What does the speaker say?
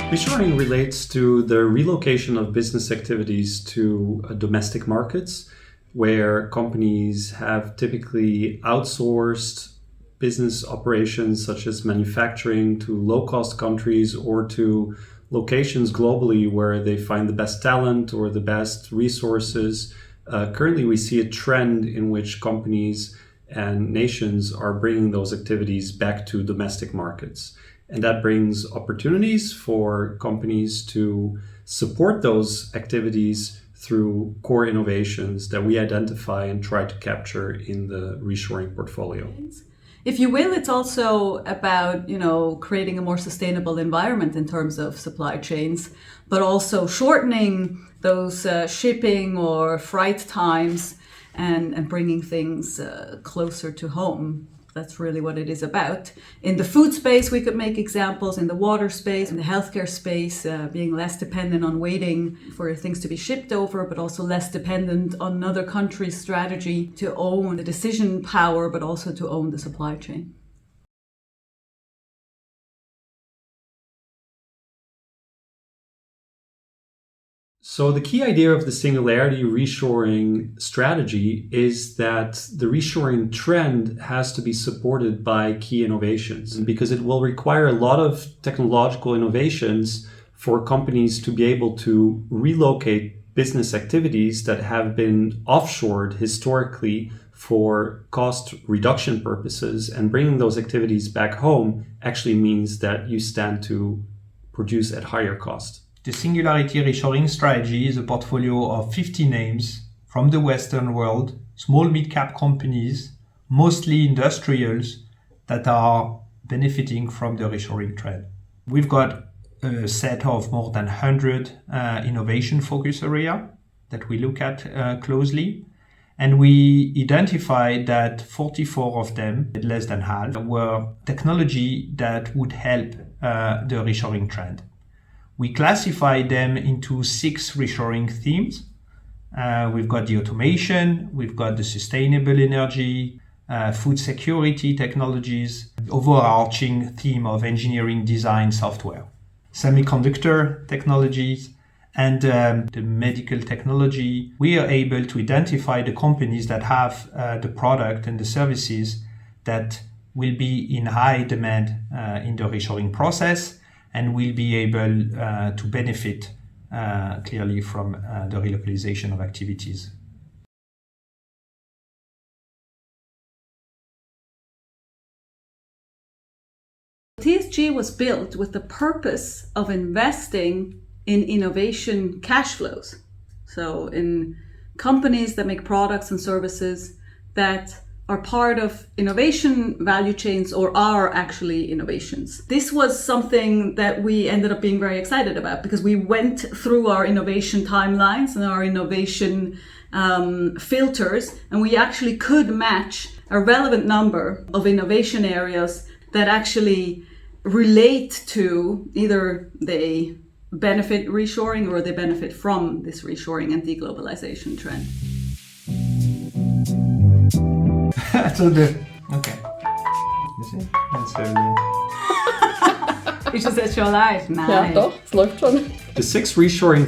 Reshoring relates to the relocation of business activities to domestic markets, where companies have typically outsourced business operations such as manufacturing to low-cost countries or to locations globally where they find the best talent or the best resources. Currently, we see a trend in which companies and nations are bringing those activities back to domestic markets. And that brings opportunities for companies to support those activities through core innovations that we identify and try to capture in the reshoring portfolio. If you will, it's also about, creating a more sustainable environment in terms of supply chains, but also shortening those shipping or freight times and bringing things closer to home. That's really what it is about. In the food space, we could make examples. In the water space, in the healthcare space, being less dependent on waiting for things to be shipped over, but also less dependent on another country's strategy to own the decision power, but also to own the supply chain. So the key idea of the Singularity Reshoring strategy is that the reshoring trend has to be supported by key innovations, because it will require a lot of technological innovations for companies to be able to relocate business activities that have been offshored historically for cost reduction purposes, and bringing those activities back home actually means that you stand to produce at higher cost. The Singularity Reshoring strategy is a portfolio of 50 names from the Western world, small mid-cap companies, mostly industrials, that are benefiting from the reshoring trend. We've got a set of more than 100 innovation focus areas that we look at closely. And we identified that 44 of them, less than half, were technology that would help the reshoring trend. We classified them into 6 reshoring themes. We've got the automation, we've got the sustainable energy, food security technologies, the overarching theme of engineering, design, software, semiconductor technologies, and the medical technology. We are able to identify the companies that have the product and the services that will be in high demand in the reshoring process, and will be able to benefit clearly from the relocalization of activities. TSG was built with the purpose of investing in innovation cash flows. So in companies that make products and services that are part of innovation value chains or are actually innovations. This was something that we ended up being very excited about, because we went through our innovation timelines and our innovation filters, and we actually could match a relevant number of innovation areas that actually relate to either they benefit reshoring or they benefit from this reshoring and deglobalization trend. Okay. You see? That's Ist das jetzt schon live? Nein. Ja, doch, es läuft schon. The 6 reshoring